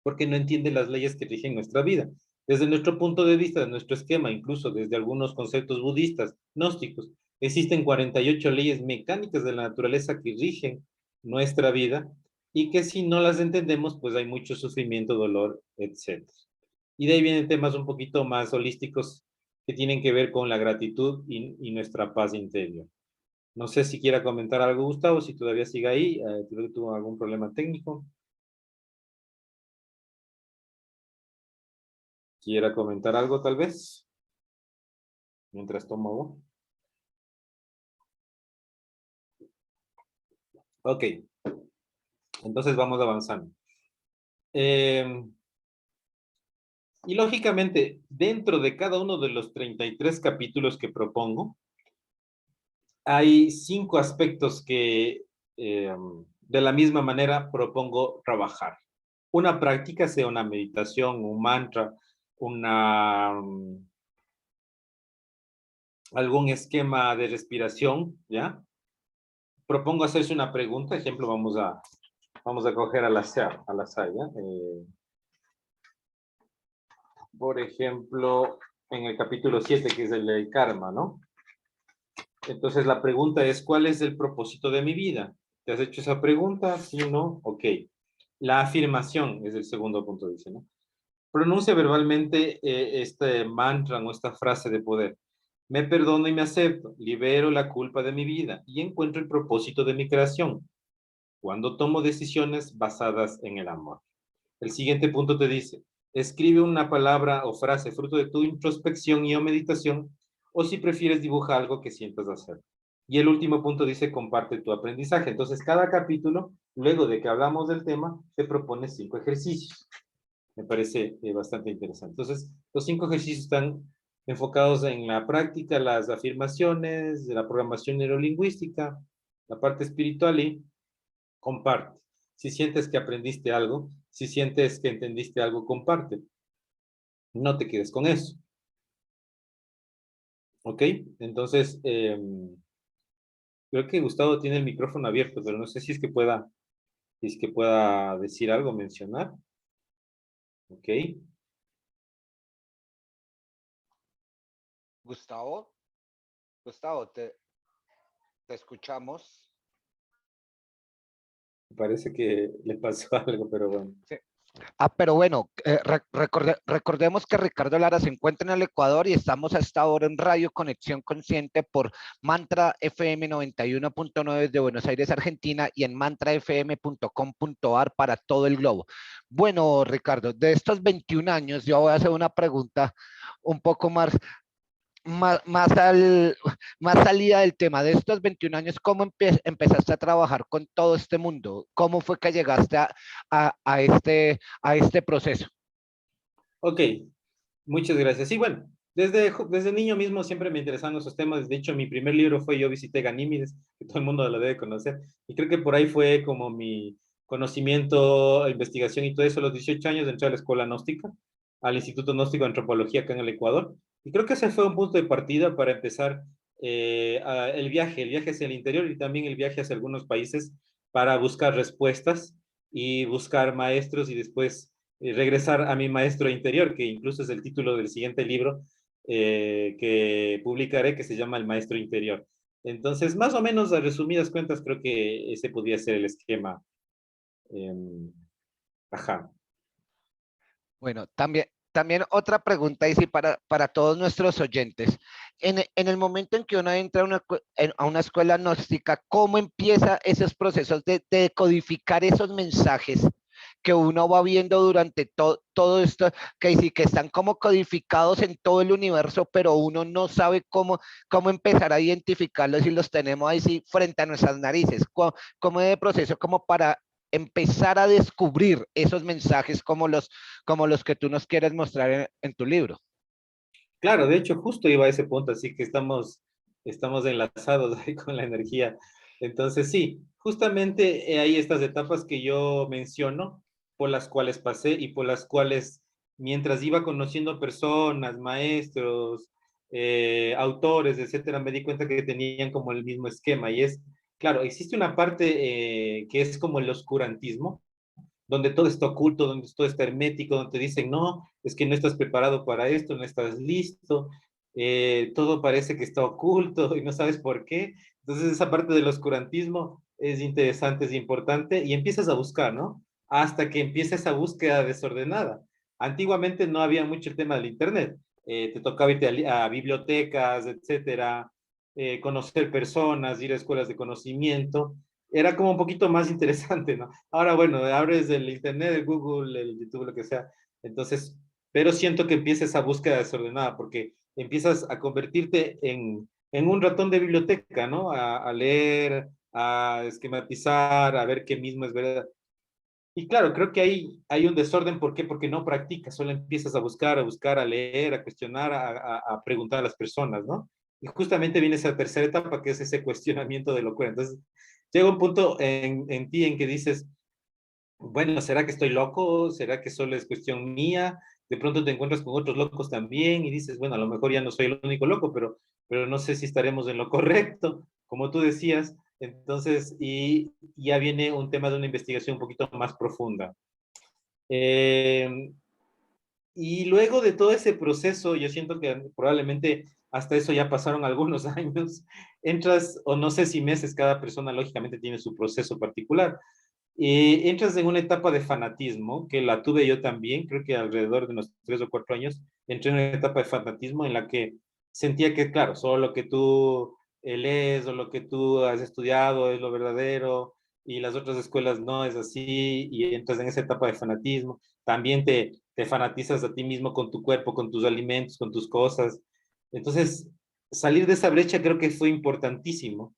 Porque no entiende las leyes que rigen nuestra vida. Desde nuestro punto de vista, de nuestro esquema, incluso desde algunos conceptos budistas, gnósticos, existen 48 leyes mecánicas de la naturaleza que rigen nuestra vida, y que si no las entendemos, pues hay mucho sufrimiento, dolor, etc. Y de ahí vienen temas un poquito más holísticos que tienen que ver con la gratitud y nuestra paz interior. No sé si quiera comentar algo, Gustavo, si todavía sigue ahí, creo que tuvo algún problema técnico. ¿Quiera comentar algo tal vez? Mientras tomo agua. Ok, entonces vamos avanzando. Y lógicamente, dentro de cada uno de los 33 capítulos que propongo, hay 5 aspectos que de la misma manera propongo trabajar. Una práctica, sea una meditación, un mantra, algún esquema de respiración, ¿ya? Propongo hacerse una pregunta. Ejemplo, vamos a coger al azar, ¿ya? Por ejemplo, en el capítulo 7, que es el del karma, ¿no? Entonces la pregunta es, ¿cuál es el propósito de mi vida? ¿Te has hecho esa pregunta? ¿Sí o no? Ok. La afirmación es el segundo punto, dice, ¿no? Pronuncia verbalmente este mantra o esta frase de poder. Me perdono y me acepto, libero la culpa de mi vida y encuentro el propósito de mi creación cuando tomo decisiones basadas en el amor. El siguiente punto te dice, escribe una palabra o frase fruto de tu introspección y o meditación, o si prefieres dibuja algo que sientas hacer. Y el último punto dice, comparte tu aprendizaje. Entonces, cada capítulo, luego de que hablamos del tema, te propone 5 ejercicios. Me parece bastante interesante. Entonces, los 5 ejercicios están enfocados en la práctica, las afirmaciones, de la programación neurolingüística, la parte espiritual, y comparte. Si sientes que aprendiste algo, si sientes que entendiste algo, comparte. No te quedes con eso. ¿Ok? Entonces, creo que Gustavo tiene el micrófono abierto, pero no sé si es que pueda decir algo, mencionar. ¿Ok? Gustavo, te escuchamos. Parece que le pasó algo, pero bueno. Sí. Pero bueno, recordemos que Ricardo Lara se encuentra en el Ecuador y estamos a esta hora en Radio Conexión Consciente por Mantra FM 91.9 de Buenos Aires, Argentina, y en mantrafm.com.ar para todo el globo. Bueno, Ricardo, de estos 21 años, yo voy a hacer una pregunta un poco más salida del tema. De estos 21 años, ¿cómo empezaste a trabajar con todo este mundo? ¿Cómo fue que llegaste a este proceso? Ok, muchas gracias. Sí, bueno, desde niño mismo siempre me interesaron esos temas. De hecho, mi primer libro fue Yo visité Ganímedes, que todo el mundo lo debe conocer. Y creo que por ahí fue como mi conocimiento, investigación y todo eso. A los 18 años entré a la escuela gnóstica, al Instituto Gnóstico de Antropología acá en el Ecuador. Y creo que ese fue un punto de partida para empezar el viaje hacia el interior, y también el viaje hacia algunos países para buscar respuestas y buscar maestros, y después regresar a mi maestro interior, que incluso es el título del siguiente libro que publicaré, que se llama El Maestro Interior. Entonces, más o menos, a resumidas cuentas, creo que ese podría ser el esquema. Ajá. Bueno, también otra pregunta, y sí, para todos nuestros oyentes. En el momento en que uno entra a una escuela gnóstica, ¿cómo empieza esos procesos de codificar esos mensajes que uno va viendo durante todo esto, que sí que están como codificados en todo el universo, pero uno no sabe cómo empezar a identificarlos y los tenemos ahí sí frente a nuestras narices? ¿Cómo es el proceso como para empezar a descubrir esos mensajes como los que tú nos quieres mostrar en tu libro? Claro, de hecho, justo iba a ese punto, así que estamos enlazados ahí con la energía. Entonces, sí, justamente hay estas etapas que yo menciono, por las cuales pasé y por las cuales, mientras iba conociendo personas, maestros, autores, etcétera, me di cuenta que tenían como el mismo esquema. Y es, claro, existe una parte que es como el oscurantismo, donde todo está oculto, donde todo está hermético, donde te dicen, no, es que no estás preparado para esto, no estás listo, todo parece que está oculto y no sabes por qué. Entonces esa parte del oscurantismo es interesante, es importante y empiezas a buscar, ¿no? Hasta que empieza esa búsqueda desordenada. Antiguamente no había mucho el tema del Internet. Te tocaba irte a bibliotecas, etcétera, conocer personas, ir a escuelas de conocimiento. Era como un poquito más interesante, ¿no? Ahora, bueno, abres el internet, el Google, el YouTube, lo que sea. Entonces, pero siento que empieza esa búsqueda desordenada porque empiezas a convertirte en un ratón de biblioteca, ¿no? A leer, a esquematizar, a ver qué mismo es verdad. Y claro, creo que hay un desorden. ¿Por qué? Porque no practicas, solo empiezas a buscar, a leer, a cuestionar, a preguntar a las personas, ¿no? Y justamente viene esa tercera etapa, que es ese cuestionamiento de locura. Entonces, llega un punto en ti en que dices, bueno, ¿será que estoy loco? ¿Será que solo es cuestión mía? De pronto te encuentras con otros locos también y dices, bueno, a lo mejor ya no soy el único loco, pero no sé si estaremos en lo correcto, como tú decías. Entonces, y ya viene un tema de una investigación un poquito más profunda. Eh, y luego de todo ese proceso, yo siento que probablemente hasta eso ya pasaron algunos años, entras, o no sé si meses, cada persona lógicamente tiene su proceso particular, entras en una etapa de fanatismo, que la tuve yo también, creo que alrededor de unos 3 o 4 años, entré en una etapa de fanatismo en la que sentía que, claro, solo lo que tú lees o lo que tú has estudiado es lo verdadero y las otras escuelas no es así, y entras en esa etapa de fanatismo. También te fanatizas a ti mismo con tu cuerpo, con tus alimentos, con tus cosas. Entonces, salir de esa brecha creo que fue importantísimo,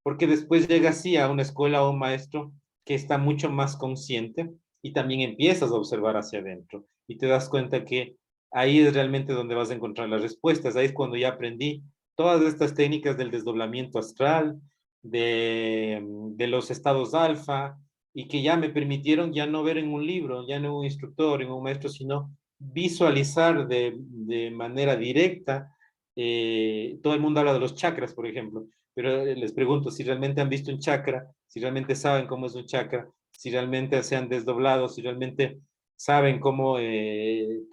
porque después llegas así a una escuela o un maestro que está mucho más consciente y también empiezas a observar hacia adentro y te das cuenta que ahí es realmente donde vas a encontrar las respuestas. Ahí es cuando ya aprendí todas estas técnicas del desdoblamiento astral, de los estados alfa, y que ya me permitieron ya no ver en un libro, ya no en un instructor, en un maestro, sino visualizar de manera directa. Todo el mundo habla de los chakras, por ejemplo, pero les pregunto si realmente han visto un chakra, si realmente saben cómo es un chakra, si realmente se han desdoblado, si realmente saben cómo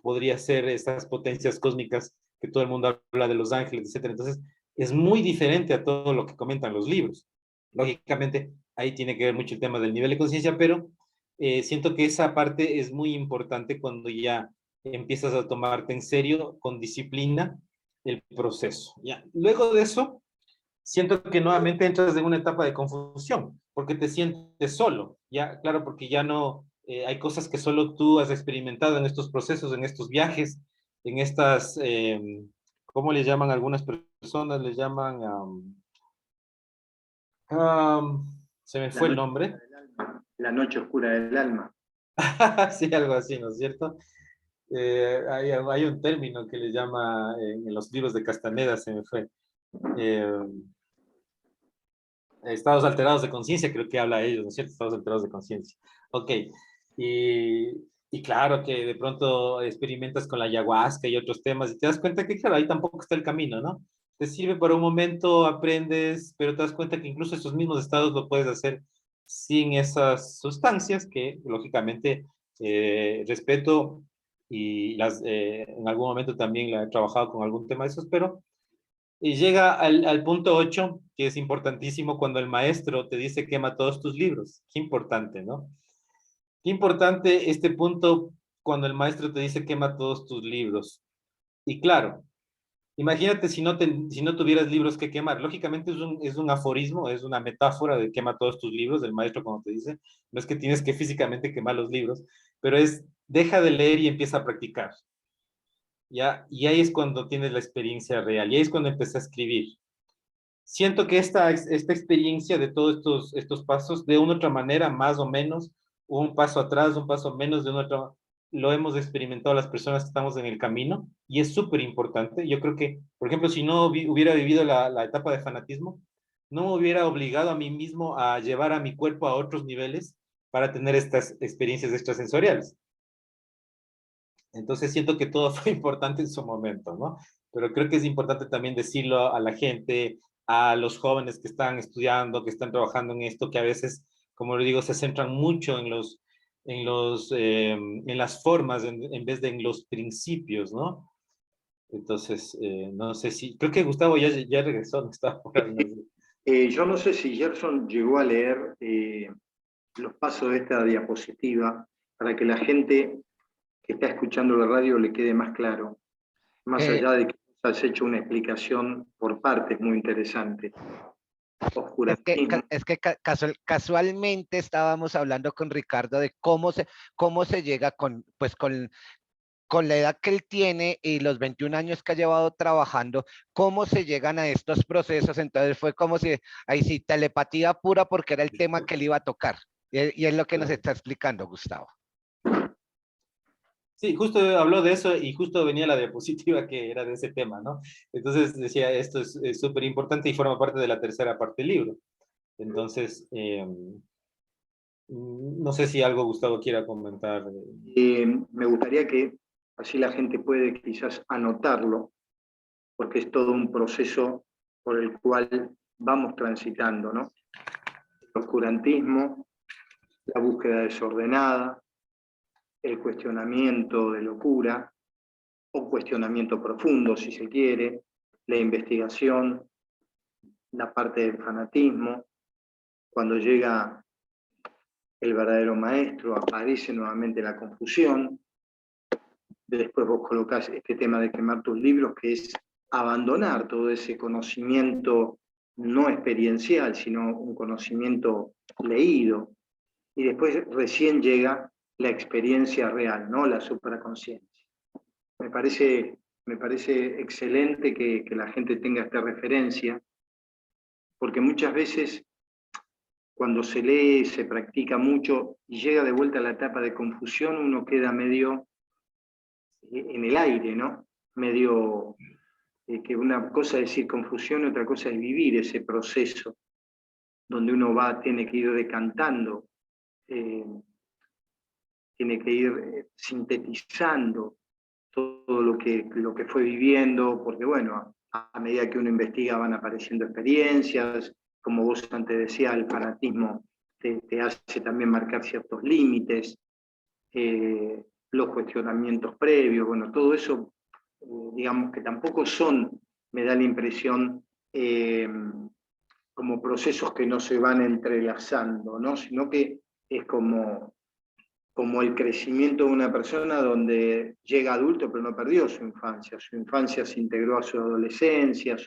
podría ser estas potencias cósmicas que todo el mundo habla de los ángeles, etcétera. Entonces, es muy diferente a todo lo que comentan los libros. Lógicamente, ahí tiene que ver mucho el tema del nivel de conciencia, pero siento que esa parte es muy importante cuando ya empiezas a tomarte en serio, con disciplina, el proceso. ¿Ya? Luego de eso, siento que nuevamente entras en una etapa de confusión, porque te sientes solo, ya, claro, porque ya no, hay cosas que solo tú has experimentado en estos procesos, en estos viajes, en estas, ¿cómo le llaman algunas personas? Le llaman, se me La fue el noche nombre. oscura del alma. La noche oscura del alma. Sí, algo así, ¿no es cierto? Hay un término que le llama en los libros de Castaneda, se me fue. Eh, estados alterados de conciencia, creo que habla ellos, ¿no es cierto? Estados alterados de conciencia. Ok. Y, y claro que de pronto experimentas con la ayahuasca y otros temas y te das cuenta que, claro, ahí tampoco está el camino, ¿no? Te sirve por un momento, aprendes, pero te das cuenta que incluso esos mismos estados lo puedes hacer sin esas sustancias que, lógicamente, respeto y en algún momento también la he trabajado con algún tema de esos, pero y llega al punto 8, que es importantísimo, cuando el maestro te dice quema todos tus libros. Qué importante, ¿no? Qué importante este punto cuando el maestro te dice quema todos tus libros. Y claro, imagínate si no tuvieras libros que quemar. Lógicamente es un aforismo, es una metáfora de quema todos tus libros, del maestro cuando te dice. No es que tienes que físicamente quemar los libros, pero es deja de leer y empieza a practicar. ¿Ya? Y ahí es cuando tienes la experiencia real, y ahí es cuando empecé a escribir. Siento que esta experiencia de todos estos pasos, de una u otra manera, más o menos, un paso atrás, un paso menos, de una otra, lo hemos experimentado las personas que estamos en el camino, y es súper importante. Yo creo que, por ejemplo, si no hubiera vivido la etapa de fanatismo, no me hubiera obligado a mí mismo a llevar a mi cuerpo a otros niveles para tener estas experiencias extrasensoriales. Entonces siento que todo fue importante en su momento, ¿no? Pero creo que es importante también decirlo a la gente, a los jóvenes que están estudiando, que están trabajando en esto, que a veces, como le digo, se centran mucho en las formas en vez de en los principios, ¿no? Entonces, no sé si, creo que Gustavo ya regresó, no estaba por ahí, no sé. Yo no sé si Gerson llegó a leer los pasos de esta diapositiva para que la gente que está escuchando la radio le quede más claro, más Eh, allá de que has hecho una explicación por partes muy interesante. Oscurantismo. casualmente estábamos hablando con Ricardo de cómo se llega pues con la edad que él tiene y los 21 años que ha llevado trabajando, cómo se llegan a estos procesos. Entonces fue como si, ahí sí, telepatía pura porque era el tema que él iba a tocar. Y es lo que nos está explicando Gustavo. Sí, justo habló de eso y justo venía la diapositiva que era de ese tema, ¿no? Entonces decía, esto es súper importante y forma parte de la tercera parte del libro. Entonces, no sé si algo Gustavo quiera comentar. Me gustaría que así la gente puede quizás anotarlo, porque es todo un proceso por el cual vamos transitando, ¿no? El oscurantismo, la búsqueda desordenada, el cuestionamiento de locura, o cuestionamiento profundo, si se quiere, la investigación, la parte del fanatismo, cuando llega el verdadero maestro, aparece nuevamente la confusión, después vos colocás este tema de quemar tus libros, que es abandonar todo ese conocimiento no experiencial, sino un conocimiento leído, y después recién llega la experiencia real, ¿no? La supraconsciencia. Me parece excelente que la gente tenga esta referencia, porque muchas veces cuando se lee, se practica mucho y llega de vuelta a la etapa de confusión, uno queda medio en el aire, ¿no? Medio que una cosa es decir confusión, otra cosa es vivir ese proceso, donde uno tiene que ir decantando, tiene que ir sintetizando todo lo que fue viviendo, porque bueno, a medida que uno investiga van apareciendo experiencias, como vos antes decías, el fanatismo te hace también marcar ciertos límites, los cuestionamientos previos, bueno, todo eso, digamos que tampoco me da la impresión, como procesos que no se van entrelazando, ¿no? Sino que es como el crecimiento de una persona donde llega adulto pero no perdió su infancia se integró a su adolescencia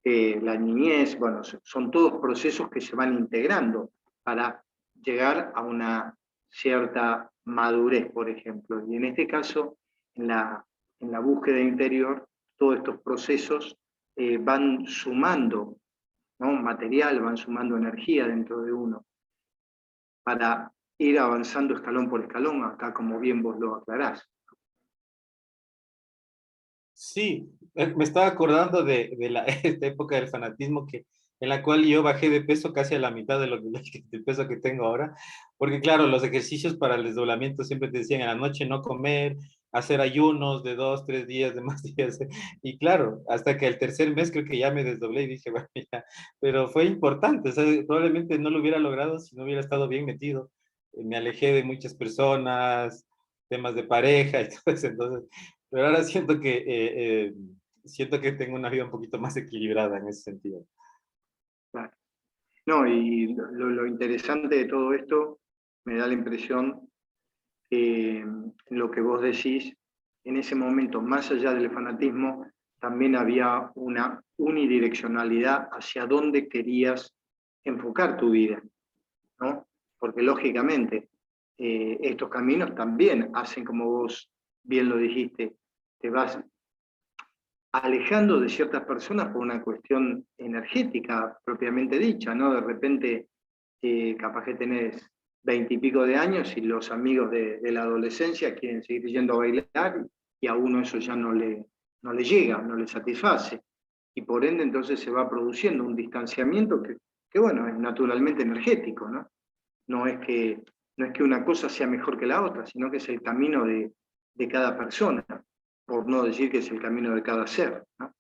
la niñez, bueno, son todos procesos que se van integrando para llegar a una cierta madurez, por ejemplo. Y en este caso, en la búsqueda interior, todos estos procesos van sumando, ¿no? Material, van sumando energía dentro de uno para ir avanzando escalón por escalón, acá como bien vos lo aclarás. Sí, me estaba acordando de esta época del fanatismo en la cual yo bajé de peso casi a la mitad del peso que tengo ahora, porque claro, los ejercicios para el desdoblamiento siempre te decían en la noche no comer, hacer ayunos de 2, 3 días, de más días, y claro, hasta que el tercer mes creo que ya me desdoblé y dije, bueno, ya, pero fue importante, o sea, probablemente no lo hubiera logrado si no hubiera estado bien metido me alejé de muchas personas, temas de pareja y todo eso, entonces, pero ahora siento que tengo una vida un poquito más equilibrada en ese sentido. Claro. No, y lo interesante de todo esto, me da la impresión que lo que vos decís, en ese momento, más allá del fanatismo, también había una unidireccionalidad hacia dónde querías enfocar tu vida, ¿no? Porque lógicamente estos caminos también hacen, como vos bien lo dijiste, te vas alejando de ciertas personas por una cuestión energética propiamente dicha, ¿no? De repente, capaz que tenés 20 y pico de años y los amigos de la adolescencia quieren seguir yendo a bailar y a uno eso ya no le llega, no le satisface. Y por ende entonces se va produciendo un distanciamiento que bueno, es naturalmente energético, ¿no? No es que, no es que una cosa sea mejor que la otra, sino que es el camino de cada persona, por no decir que es el camino de cada ser, ¿no?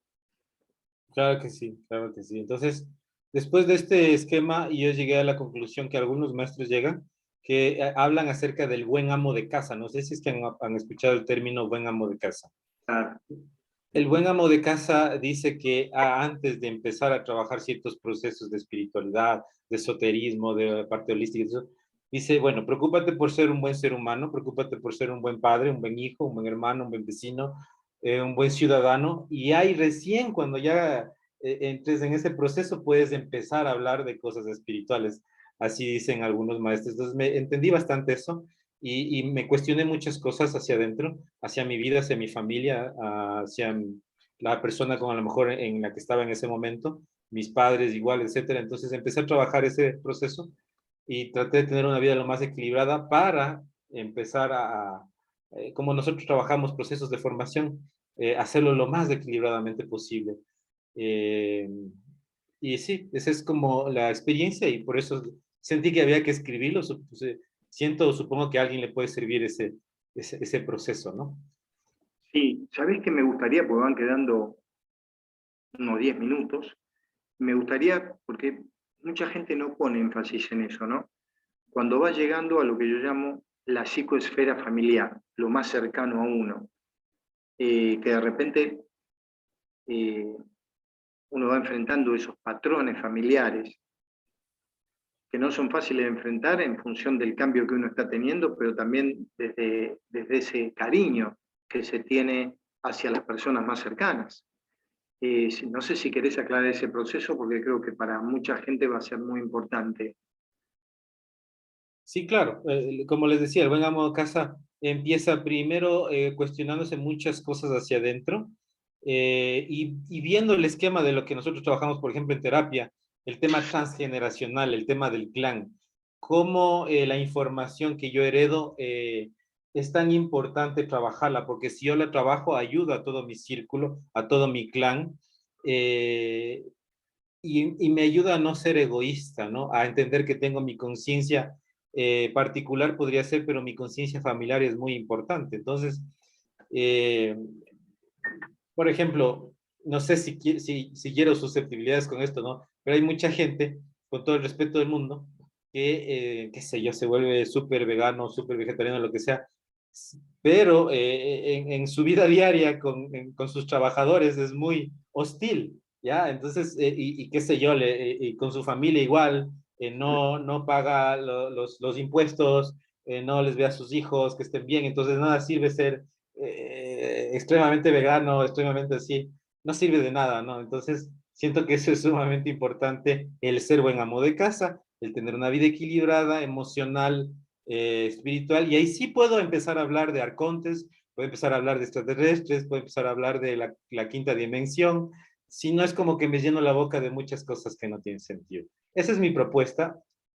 Claro que sí, claro que sí. Entonces, después de este esquema, yo llegué a la conclusión que algunos maestros llegan, que hablan acerca del buen amo de casa. No sé si es que han escuchado el término buen amo de casa. Claro. El buen amo de casa dice que antes de empezar a trabajar ciertos procesos de espiritualidad, de esoterismo, de parte holística, eso, dice, bueno, preocúpate por ser un buen ser humano, preocúpate por ser un buen padre, un buen hijo, un buen hermano, un buen vecino, un buen ciudadano, y ahí recién cuando ya entres en ese proceso puedes empezar a hablar de cosas espirituales. Así dicen algunos maestros. Entonces me entendí bastante eso y me cuestioné muchas cosas hacia adentro, hacia mi vida, hacia mi familia, hacia la persona con a lo mejor en la que estaba en ese momento, mis padres igual, etcétera. Entonces empecé a trabajar ese proceso y traté de tener una vida lo más equilibrada para empezar como nosotros trabajamos procesos de formación, hacerlo lo más equilibradamente posible. Eh, y sí, esa es como la experiencia y por eso sentí que había que escribirlo. Supongo que a alguien le puede servir ese proceso, ¿no? Sí, ¿sabés qué me gustaría? Porque van quedando unos 10 minutos. Me gustaría, porque mucha gente no pone énfasis en eso, ¿no? Cuando va llegando a lo que yo llamo la psicoesfera familiar, lo más cercano a uno, que de repente eh, uno va enfrentando esos patrones familiares que no son fáciles de enfrentar en función del cambio que uno está teniendo, pero también desde ese cariño que se tiene hacia las personas más cercanas. No sé si querés aclarar ese proceso porque creo que para mucha gente va a ser muy importante. Sí, claro. Como les decía, el buen amo de casa empieza primero cuestionándose muchas cosas hacia adentro y viendo el esquema de lo que nosotros trabajamos, por ejemplo, en terapia, el tema transgeneracional, el tema del clan, cómo la información que yo heredo es tan importante trabajarla, porque si yo la trabajo, ayuda a todo mi círculo, a todo mi clan. eh, y me ayuda a no ser egoísta, ¿no? A entender que tengo mi conciencia particular, podría ser, pero mi conciencia familiar es muy importante. Entonces, eh, por ejemplo, no sé si quiero susceptibilidades con esto, ¿no? Pero hay mucha gente, con todo el respeto del mundo, que, qué sé yo, se vuelve súper vegano, súper vegetariano, lo que sea, pero en su vida diaria con sus trabajadores es muy hostil, ¿ya? Entonces, y qué sé yo, y con su familia igual, no paga los impuestos, no les ve a sus hijos que estén bien, entonces nada sirve ser extremadamente vegano, extremadamente así, no sirve de nada, ¿no? Entonces, siento que eso es sumamente importante, el ser buen amo de casa, el tener una vida equilibrada, emocional, espiritual, y ahí sí puedo empezar a hablar de arcontes, puedo empezar a hablar de extraterrestres, puedo empezar a hablar de la quinta dimensión, si no es como que me lleno la boca de muchas cosas que no tienen sentido. Esa es mi propuesta,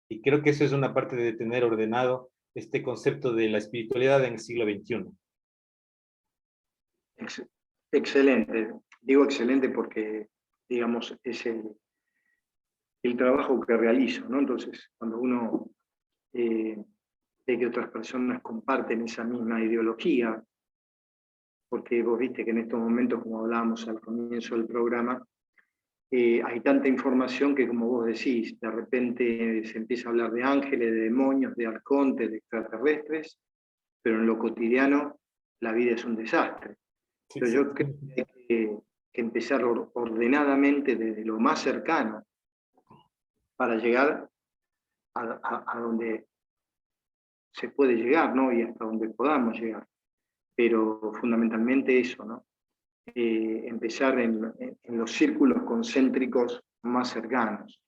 y creo que eso es una parte de tener ordenado este concepto de la espiritualidad en el siglo XXI. Excelente. Digo excelente porque, digamos, es el trabajo que realizo, ¿no? Entonces, cuando uno ve que otras personas comparten esa misma ideología, porque vos viste que en estos momentos, como hablábamos al comienzo del programa, hay tanta información que, como vos decís, de repente se empieza a hablar de ángeles, de demonios, de arcontes, de extraterrestres, pero en lo cotidiano la vida es un desastre. Pero yo creo que hay que empezar ordenadamente desde lo más cercano para llegar a donde se puede llegar, ¿no? Y hasta donde podamos llegar. Pero fundamentalmente eso, ¿no? Empezar en los círculos concéntricos más cercanos.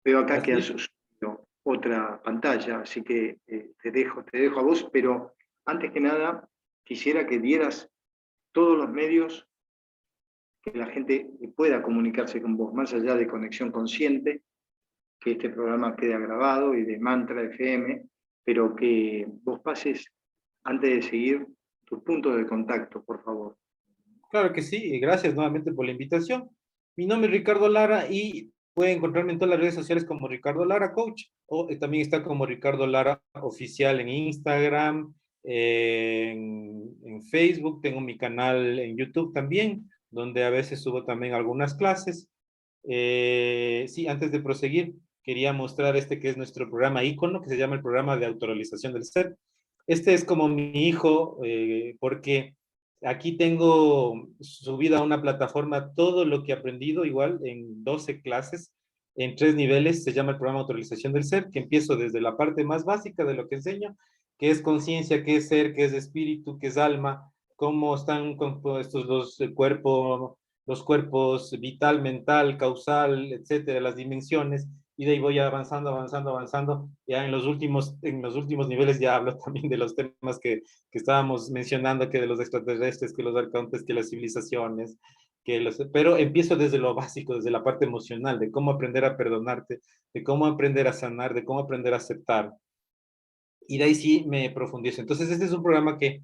Veo acá que has subido otra pantalla, así que te dejo a vos, pero antes que nada quisiera que dieras todos los medios que la gente pueda comunicarse con vos, más allá de Conexión Consciente, que este programa quede grabado, y de Mantra FM, pero que vos pases, antes de seguir, tus puntos de contacto, por favor. Claro que sí, y gracias nuevamente por la invitación. Mi nombre es Ricardo Lara y pueden encontrarme en todas las redes sociales como Ricardo Lara Coach, o también está como Ricardo Lara Oficial en Instagram, en Facebook, tengo mi canal en YouTube también, donde a veces subo también algunas clases. Sí, antes de proseguir, quería mostrar este que es nuestro programa ícono, que se llama el programa de autorrealización del ser. Este es como mi hijo, porque aquí tengo subido a una plataforma todo lo que he aprendido, igual en 12 clases, en 3 niveles. Se llama el programa de autorrealización del ser, que empiezo desde la parte más básica de lo que enseño, que es conciencia, qué es ser, qué es espíritu, qué es alma, cómo están compuestos los cuerpos vital, mental, causal, etcétera, las dimensiones, y de ahí voy avanzando. Ya en los últimos niveles ya hablo también de los temas que estábamos mencionando, que de los extraterrestres, que los arcontes, que las civilizaciones, pero empiezo desde lo básico, desde la parte emocional, de cómo aprender a perdonarte, de cómo aprender a sanar, de cómo aprender a aceptar. Y de ahí sí me profundizo. Entonces, este es un programa que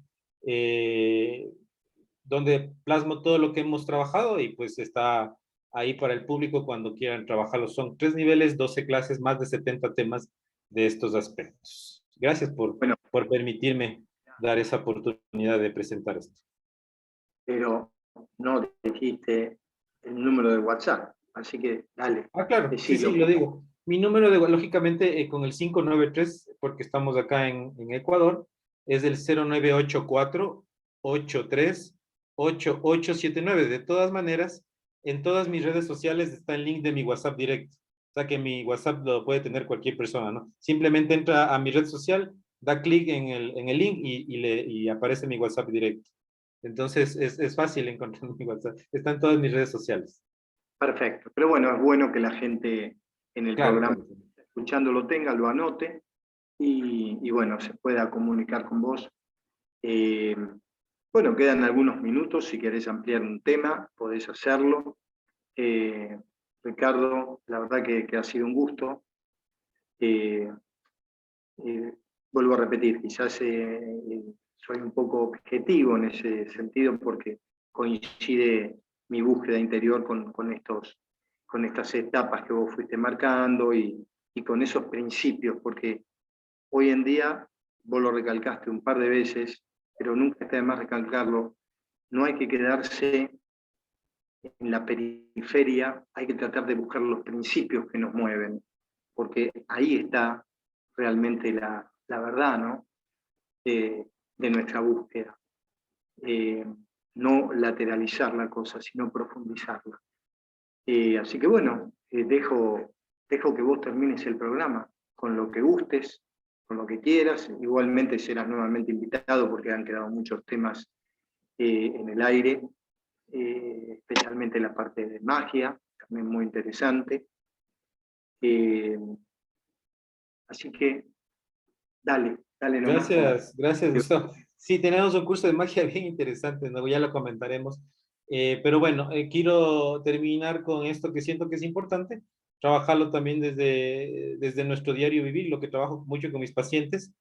donde plasmo todo lo que hemos trabajado y pues está ahí para el público cuando quieran trabajarlo. Son 3 niveles, 12 clases, más de 70 temas de estos aspectos. Gracias por permitirme dar esa oportunidad de presentar esto. Pero no dijiste el número de WhatsApp, así que dale. Claro, sí, lo digo. Mi número lógicamente, con el 593, porque estamos acá en Ecuador, es el 0984-838879. De todas maneras, en todas mis redes sociales está el link de mi WhatsApp directo. O sea que mi WhatsApp lo puede tener cualquier persona, ¿no? Simplemente entra a mi red social, da clic en el link y aparece mi WhatsApp directo. Entonces, es fácil encontrar mi WhatsApp. Está en todas mis redes sociales. Perfecto, pero bueno, es bueno que la gente en el programa, escuchando, lo tenga, lo anote y bueno, se pueda comunicar con vos. Bueno, quedan algunos minutos, si querés ampliar un tema, podés hacerlo. Ricardo, la verdad que ha sido un gusto. Vuelvo a repetir, quizás soy un poco objetivo en ese sentido porque coincide mi búsqueda interior con estas etapas que vos fuiste marcando y con esos principios, porque hoy en día, vos lo recalcaste un par de veces, pero nunca está de más recalcarlo, no hay que quedarse en la periferia, hay que tratar de buscar los principios que nos mueven, porque ahí está realmente la verdad, ¿no? De nuestra búsqueda. No lateralizar la cosa, sino profundizarla. Así que bueno, dejo que vos termines el programa con lo que gustes, con lo que quieras. Igualmente serás nuevamente invitado porque han quedado muchos temas en el aire, especialmente la parte de magia, también muy interesante. Así que dale nomás. Gracias, Gustavo. Sí, tenemos un curso de magia bien interesante, ¿no? Ya lo comentaremos. Pero bueno, quiero terminar con esto que siento que es importante, trabajarlo también desde nuestro diario vivir, lo que trabajo mucho con mis pacientes,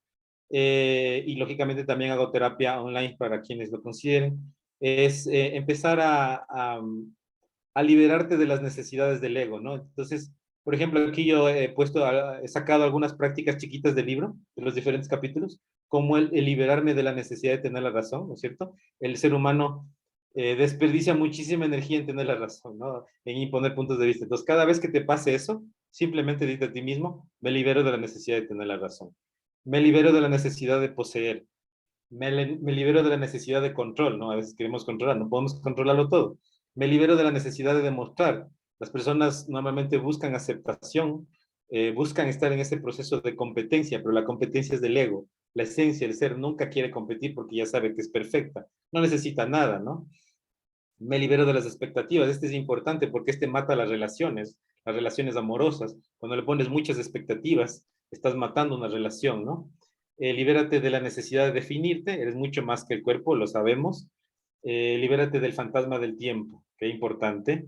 y lógicamente también hago terapia online para quienes lo consideren, es empezar a liberarte de las necesidades del ego, ¿no? Entonces, por ejemplo, aquí yo he sacado algunas prácticas chiquitas del libro, de los diferentes capítulos, como el liberarme de la necesidad de tener la razón, ¿no es cierto? El ser humano desperdicia muchísima energía en tener la razón, ¿no? En imponer puntos de vista. Entonces, cada vez que te pase eso, simplemente dite a ti mismo, me libero de la necesidad de tener la razón. Me libero de la necesidad de poseer. Me libero de la necesidad de control, ¿no? A veces queremos controlar, no podemos controlarlo todo. Me libero de la necesidad de demostrar. Las personas normalmente buscan aceptación, buscan estar en ese proceso de competencia, pero la competencia es del ego. La esencia, el ser, nunca quiere competir porque ya sabe que es perfecta. No necesita nada, ¿no? Me libero de las expectativas. Este es importante porque este mata las relaciones amorosas. Cuando le pones muchas expectativas, estás matando una relación, ¿no? Libérate de la necesidad de definirte, eres mucho más que el cuerpo, lo sabemos. Libérate del fantasma del tiempo, que es importante.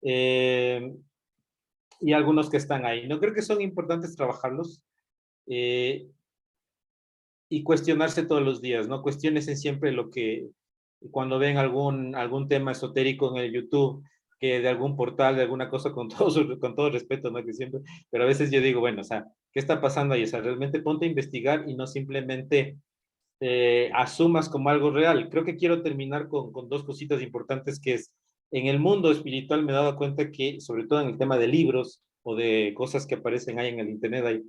Eh, y algunos que están ahí. No creo que son importantes trabajarlos y cuestionarse todos los días, ¿no? Cuestiónense siempre lo que, cuando ven algún tema esotérico en el YouTube, que de algún portal, de alguna cosa, con todo respeto, ¿no? Que siempre, pero a veces yo digo, bueno, o sea, ¿qué está pasando ahí? O sea, realmente ponte a investigar y no simplemente asumas como algo real. Creo que quiero terminar con dos cositas importantes, que es, en el mundo espiritual me he dado cuenta que, sobre todo en el tema de libros o de cosas que aparecen ahí en el Internet,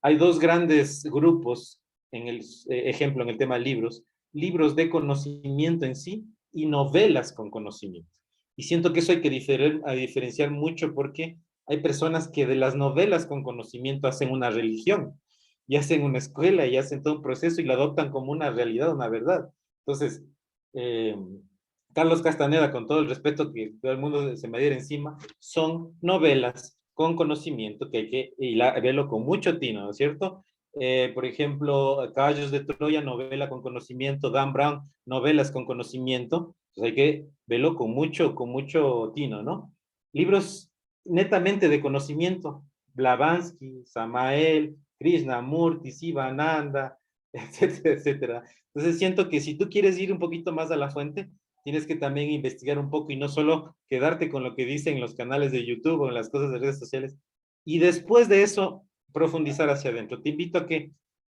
hay dos grandes grupos, en el ejemplo, en el tema de libros de conocimiento en sí y novelas con conocimiento. Y siento que eso hay que diferenciar mucho porque hay personas que de las novelas con conocimiento hacen una religión, y hacen una escuela, y hacen todo un proceso y la adoptan como una realidad, una verdad. Entonces, eh, Carlos Castaneda, con todo el respeto que todo el mundo se me diera encima, son novelas con conocimiento que hay que verlo con mucho tino, ¿no es cierto? Por ejemplo, Caballos de Troya, novela con conocimiento, Dan Brown, novelas con conocimiento, pues hay que verlo con mucho tino, ¿no? Libros netamente de conocimiento, Blavatsky, Samael, Krishnamurti, Sivananda, etcétera, etcétera. Entonces siento que si tú quieres ir un poquito más a la fuente, tienes que también investigar un poco y no solo quedarte con lo que dicen los canales de YouTube o en las cosas de redes sociales. Y después de eso, profundizar hacia adentro. Te invito a que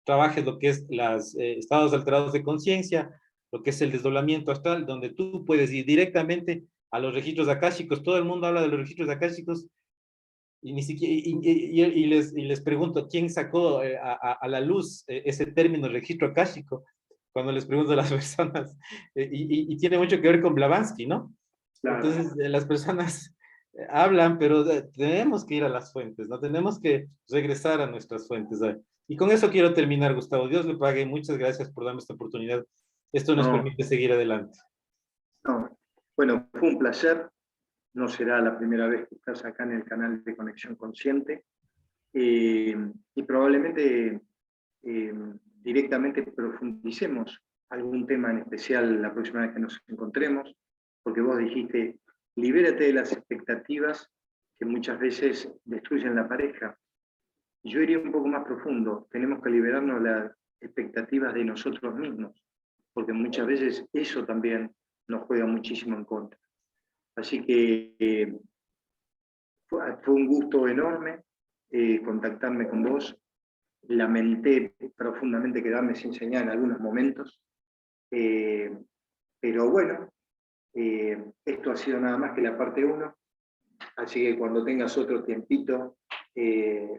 trabajes lo que es los estados alterados de conciencia, lo que es el desdoblamiento astral, donde tú puedes ir directamente a los registros akáshicos. Todo el mundo habla de los registros akáshicos y ni siquiera les pregunto quién sacó a la luz ese término registro akáshico cuando les pregunto a las personas y tiene mucho que ver con Blavatsky, ¿no? Claro. Entonces las personas hablan, pero tenemos que ir a las fuentes, ¿no? Tenemos que regresar a nuestras fuentes. Y con eso quiero terminar, Gustavo. Dios le pague. Muchas gracias por darme esta oportunidad. Esto nos permite seguir adelante. No. Bueno, fue un placer. No será la primera vez que estás acá en el canal de Conexión Consciente. Y probablemente directamente profundicemos algún tema en especial la próxima vez que nos encontremos, porque vos dijiste, libérate de las expectativas que muchas veces destruyen la pareja. Yo iría un poco más profundo, tenemos que liberarnos de las expectativas de nosotros mismos, porque muchas veces eso también nos juega muchísimo en contra. Así que fue un gusto enorme contactarme con vos. Lamenté profundamente quedarme sin señal en algunos momentos, pero bueno, esto ha sido nada más que la parte 1, así que cuando tengas otro tiempito,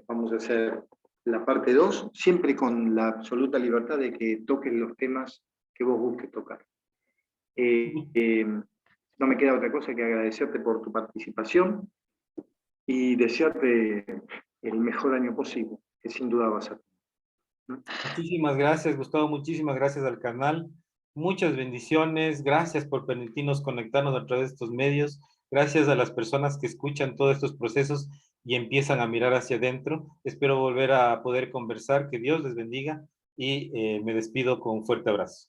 vamos a hacer la parte 2, siempre con la absoluta libertad de que toques los temas que vos busques tocar. No me queda otra cosa que agradecerte por tu participación y desearte el mejor año posible, que sin duda va a ser. Muchísimas gracias, Gustavo. Muchísimas gracias al canal. Muchas bendiciones. Gracias por permitirnos conectarnos a través de estos medios. Gracias a las personas que escuchan todos estos procesos y empiezan a mirar hacia adentro. Espero volver a poder conversar. Que Dios les bendiga y me despido con un fuerte abrazo.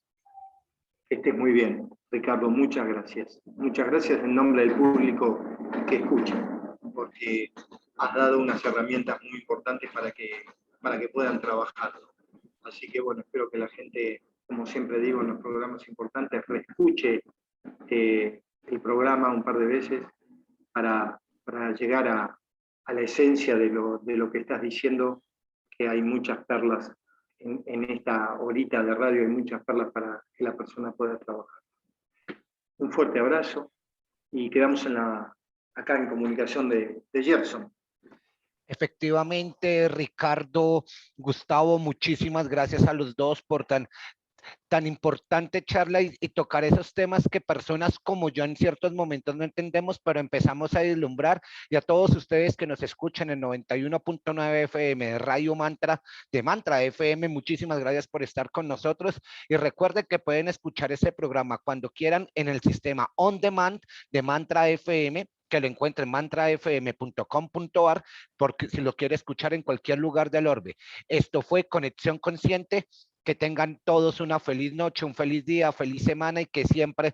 Que estés muy bien, Ricardo. Muchas gracias. Muchas gracias en nombre del público que escucha, porque has dado unas herramientas muy importantes para que puedan trabajar. Así que bueno, espero que la gente, como siempre digo en los programas importantes, reescuche el programa un par de veces para llegar a la esencia de lo que estás diciendo, que hay muchas perlas en esta horita de radio, hay muchas perlas para que la persona pueda trabajar. Un un fuerte abrazo y quedamos acá en comunicación de Gerson. Efectivamente, Ricardo, Gustavo, muchísimas gracias a los dos por tan importante charla y tocar esos temas que personas como yo en ciertos momentos no entendemos, pero empezamos a vislumbrar. Y a todos ustedes que nos escuchan en 91.9 FM de Radio Mantra, de Mantra FM, muchísimas gracias por estar con nosotros. Y recuerden que pueden escuchar ese programa cuando quieran en el sistema On Demand de Mantra FM, que lo encuentren en mantrafm.com.ar, porque si lo quiere escuchar en cualquier lugar del orbe. Esto fue Conexión Consciente. Que tengan todos una feliz noche, un feliz día, feliz semana y que siempre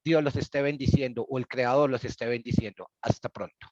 Dios los esté bendiciendo o el Creador los esté bendiciendo. Hasta pronto.